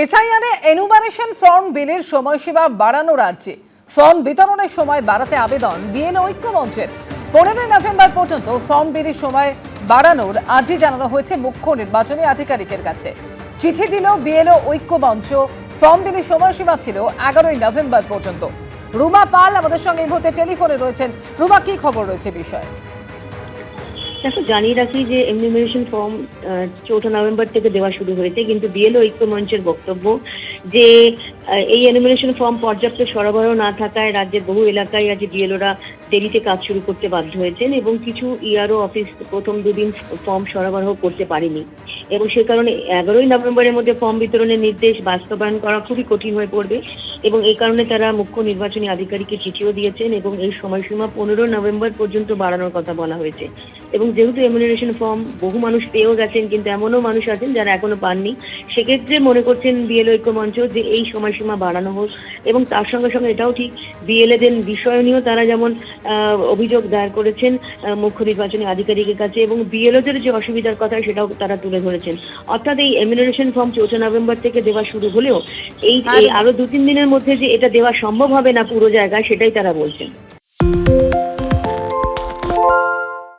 এসআইআরে enumeration form বিলের সময়সীমা বাড়ানো রাজ্যে ফর্ম বিতরণের সময় বাড়াতে আবেদন বিএলও ঐক্য মঞ্চের 15 নভেম্বর পর্যন্ত ফর্ম বিলির সময় বাড়ানোর আজই জানানো হয়েছে মুখ্য নির্বাচনী আধিকারিকের কাছে। চিঠি দিল বিএলও ঐক্য মঞ্চ। ফর্ম বিলির সময়সীমা ছিল 11 নভেম্বর পর্যন্ত। রুমা পাল আমাদের সঙ্গে এই মুহূর্তে টেলিফোনে রয়েছেন। রুমা, কি খবর রয়েছে বিষয়ে? দেখো, জানিয়ে রাখি যে এনুমারেশন ফর্ম 4 নভেম্বর থেকে দেওয়া শুরু হয়েছে, কিন্তু বিএলও ঐক্য মঞ্চের বক্তব্য যে এই এনুমারেশন ফর্ম পর্যাপ্ত সরবরাহ না থাকায় রাজ্যের বহু এলাকায় আজ বিএলওরা দেরিতে কাজ শুরু করতে বাধ্য হয়েছেন এবং কিছু ইআরও অফিস প্রথম দুদিন ফর্ম সরবরাহ করতে পারেনি এবং সে কারণে 11 নভেম্বরের মধ্যে ফর্ম বিতরণের নির্দেশ বাস্তবায়ন করা খুবই কঠিন হয়ে পড়বে এবং এই কারণে তারা মুখ্য নির্বাচনী আধিকারিককে চিঠিও দিয়েছেন এবং এই সময়সীমা 15 নভেম্বর পর্যন্ত বাড়ানোর কথা বলা হয়েছে। এবং যেহেতু এনুমারেশন ফর্ম বহু মানুষ পেয়েও গেছেন, কিন্তু এমনও মানুষ আছেন যারা এখনো পাননি, সেক্ষেত্রে মনে করছেন বিএলও ঐক্য মঞ্চ যে এই সময়সীমা বাড়ানো হোক। এবং তার সঙ্গে সঙ্গে এটাও ঠিক, বিএলএদের বিষয় নিয়েও তারা যেমন অভিযোগ দায়ের করেছেন মুখ্য নির্বাচনী আধিকারিকের কাছে এবং বিএলওদের যে অসুবিধার কথা সেটাও তারা তুলে ধরেছেন। অর্থাৎ এই এনুমারেশন ফর্ম 4 নভেম্বর থেকে দেওয়া শুরু হলেও এই আরো 2-3 দিনের মধ্যে যে এটা দেওয়া সম্ভব হবে না পুরো জায়গায়, সেটাই তারা বলছেন।